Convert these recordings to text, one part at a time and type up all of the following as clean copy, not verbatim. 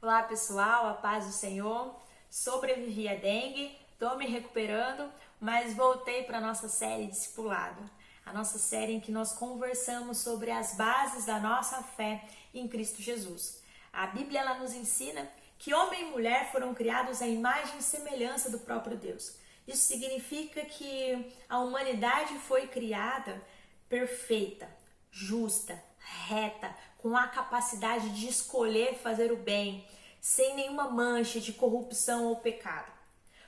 Olá pessoal, a paz do Senhor. Sobrevivi a dengue, estou me recuperando, mas voltei para a nossa série Discipulado, a nossa série em que nós conversamos sobre as bases da nossa fé em Cristo Jesus. A Bíblia ela nos ensina que homem e mulher foram criados à imagem e semelhança do próprio Deus. Isso significa que a humanidade foi criada perfeita, justa, reta, com a capacidade de escolher fazer o bem, sem nenhuma mancha de corrupção ou pecado.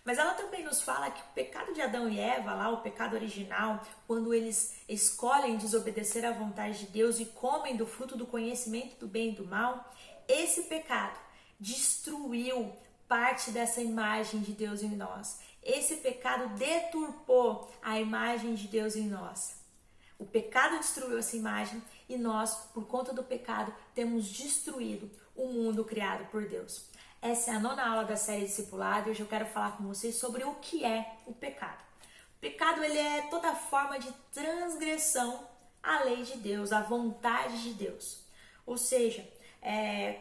Mas ela também nos fala que o pecado de Adão e Eva, lá, o pecado original, quando eles escolhem desobedecer à vontade de Deus e comem do fruto do conhecimento do bem e do mal, esse pecado destruiu parte dessa imagem de Deus em nós. Esse pecado deturpou a imagem de Deus em nós. O pecado destruiu essa imagem e nós, por conta do pecado, temos destruído o mundo criado por Deus. Essa é a 9ª aula da série Discipulado e hoje eu quero falar com vocês sobre o que é o pecado. O pecado ele é toda forma de transgressão à lei de Deus, à vontade de Deus. Ou seja,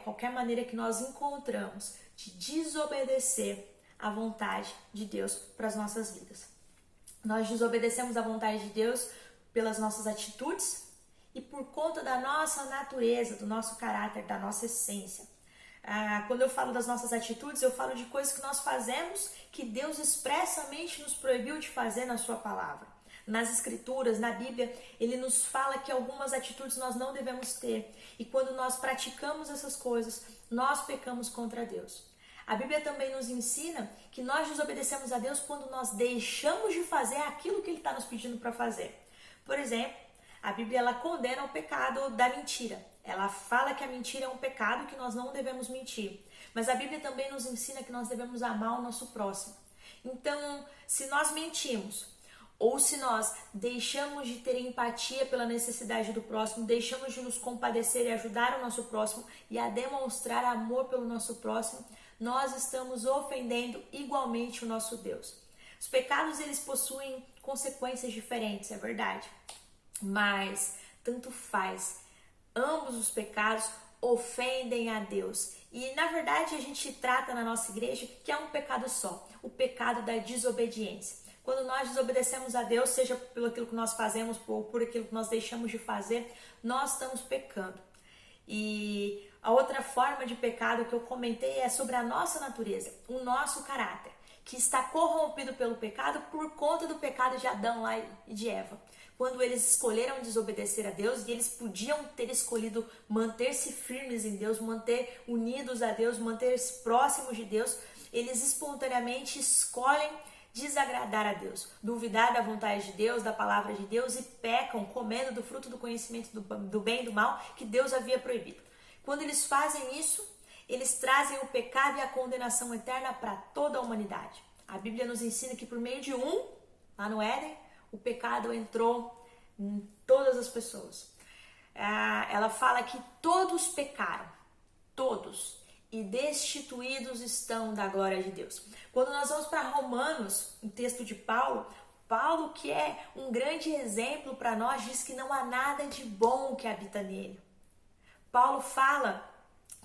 qualquer maneira que nós encontramos de desobedecer à vontade de Deus para as nossas vidas. Nós desobedecemos à vontade de Deus pelas nossas atitudes e por conta da nossa natureza, do nosso caráter, da nossa essência. Quando eu falo das nossas atitudes, eu falo de coisas que nós fazemos que Deus expressamente nos proibiu de fazer na sua palavra. Nas escrituras, na Bíblia, ele nos fala que algumas atitudes nós não devemos ter. E quando nós praticamos essas coisas, nós pecamos contra Deus. A Bíblia também nos ensina que nós desobedecemos a Deus quando nós deixamos de fazer aquilo que ele está nos pedindo para fazer. Por exemplo, a Bíblia ela condena o pecado da mentira. Ela fala que a mentira é um pecado, que nós não devemos mentir. Mas a Bíblia também nos ensina que nós devemos amar o nosso próximo. Então, se nós mentimos, ou se nós deixamos de ter empatia pela necessidade do próximo, deixamos de nos compadecer e ajudar o nosso próximo e a demonstrar amor pelo nosso próximo, nós estamos ofendendo igualmente o nosso Deus. Os pecados eles possuem consequências diferentes, é verdade, mas tanto faz. Ambos os pecados ofendem a Deus. E na verdade a gente trata na nossa igreja que é um pecado só, o pecado da desobediência. Quando nós desobedecemos a Deus, seja pelo aquilo que nós fazemos ou por aquilo que nós deixamos de fazer, nós estamos pecando. E a outra forma de pecado que eu comentei é sobre a nossa natureza, o nosso caráter, que está corrompido pelo pecado por conta do pecado de Adão lá e de Eva. Quando eles escolheram desobedecer a Deus e eles podiam ter escolhido manter-se firmes em Deus, manter unidos a Deus, manter-se próximos de Deus, eles espontaneamente escolhem desagradar a Deus, duvidar da vontade de Deus, da palavra de Deus e pecam comendo do fruto do conhecimento do bem e do mal que Deus havia proibido. Quando eles fazem isso, eles trazem o pecado e a condenação eterna para toda a humanidade. A Bíblia nos ensina que por meio de lá no Éden, o pecado entrou em todas as pessoas. Ela fala que todos pecaram, todos, e destituídos estão da glória de Deus. Quando nós vamos para Romanos, um texto de Paulo, que é um grande exemplo para nós, diz que não há nada de bom que habita nele. Paulo fala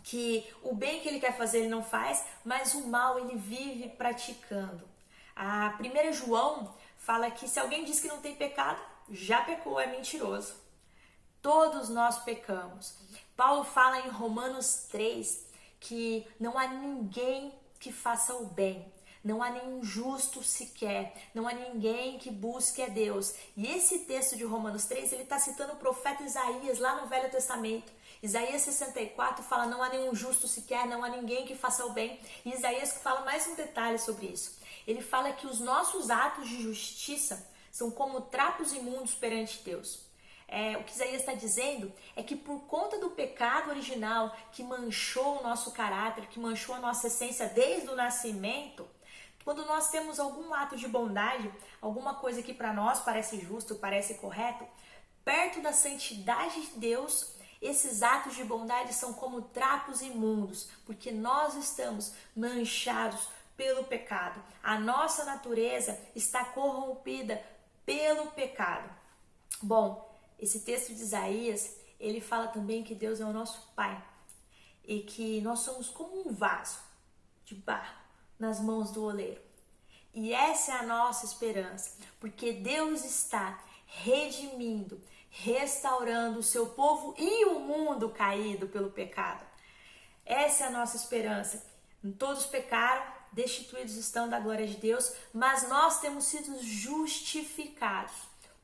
que o bem que ele quer fazer ele não faz, mas o mal ele vive praticando. A 1 João fala que se alguém diz que não tem pecado, já pecou, é mentiroso. Todos nós pecamos. Paulo fala em Romanos 3 que não há ninguém que faça o bem. Não há nenhum justo sequer, não há ninguém que busque a Deus. E esse texto de Romanos 3, ele está citando o profeta Isaías lá no Velho Testamento. Isaías 64 fala, não há nenhum justo sequer, não há ninguém que faça o bem. E Isaías fala mais um detalhe sobre isso. Ele fala que os nossos atos de justiça são como trapos imundos perante Deus. O que Isaías está dizendo é que por conta do pecado original que manchou o nosso caráter, que manchou a nossa essência desde o nascimento, quando nós temos algum ato de bondade, alguma coisa que para nós parece justo, parece correto, perto da santidade de Deus, esses atos de bondade são como trapos imundos, porque nós estamos manchados pelo pecado. A nossa natureza está corrompida pelo pecado. Bom, esse texto de Isaías, ele fala também que Deus é o nosso Pai. e que nós somos como um vaso de barro nas mãos do oleiro. E essa é a nossa esperança, porque Deus está redimindo, restaurando o seu povo e o mundo caído pelo pecado. Essa é a nossa esperança. Todos pecaram, destituídos estão da glória de Deus, mas nós temos sido justificados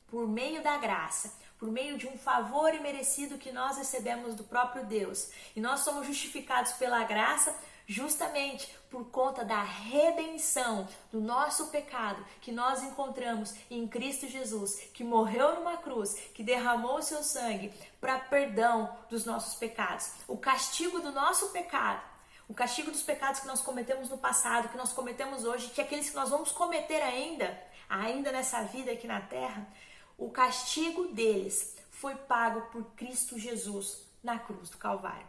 por meio da graça, por meio de um favor imerecido que nós recebemos do próprio Deus. E nós somos justificados pela graça justamente por conta da redenção do nosso pecado que nós encontramos em Cristo Jesus, que morreu numa cruz, que derramou o seu sangue para perdão dos nossos pecados. O castigo do nosso pecado, o castigo dos pecados que nós cometemos no passado, que nós cometemos hoje, que aqueles que nós vamos cometer ainda nessa vida aqui na terra, o castigo deles foi pago por Cristo Jesus na cruz do Calvário.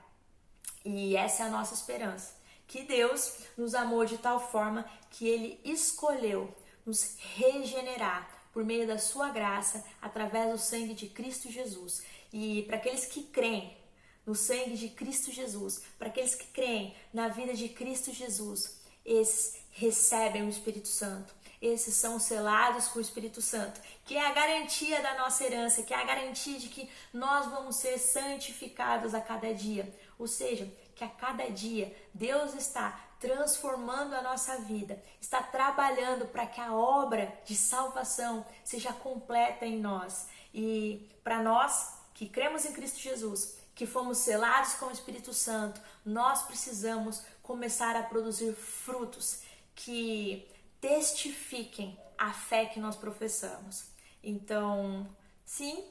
E essa é a nossa esperança, que Deus nos amou de tal forma que Ele escolheu nos regenerar por meio da sua graça, através do sangue de Cristo Jesus. E para aqueles que creem no sangue de Cristo Jesus, para aqueles que creem na vida de Cristo Jesus, esses recebem o Espírito Santo. Esses são selados com o Espírito Santo, que é a garantia da nossa herança, que é a garantia de que nós vamos ser santificados a cada dia. Ou seja, que a cada dia Deus está transformando a nossa vida, está trabalhando para que a obra de salvação seja completa em nós. E para nós que cremos em Cristo Jesus, que fomos selados com o Espírito Santo, nós precisamos começar a produzir frutos que testifiquem a fé que nós professamos. Então, sim,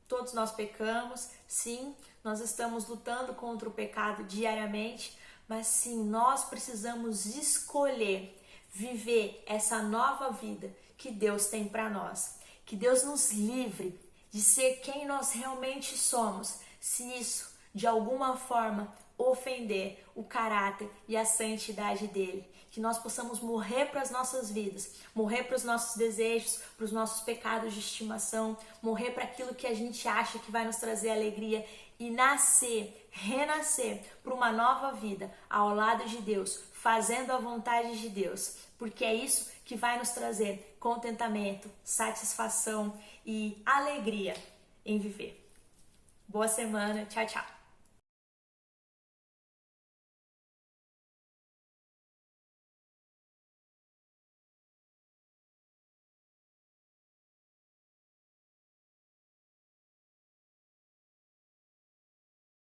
todos nós pecamos, sim, nós estamos lutando contra o pecado diariamente, mas sim, nós precisamos escolher viver essa nova vida que Deus tem para nós. Que Deus nos livre de ser quem nós realmente somos, se isso, de alguma forma, ofender o caráter e a santidade dele. Que nós possamos morrer para as nossas vidas, morrer para os nossos desejos, para os nossos pecados de estimação, morrer para aquilo que a gente acha que vai nos trazer alegria e renascer para uma nova vida ao lado de Deus, fazendo a vontade de Deus, porque é isso que vai nos trazer contentamento, satisfação e alegria em viver. Boa semana, tchau, tchau!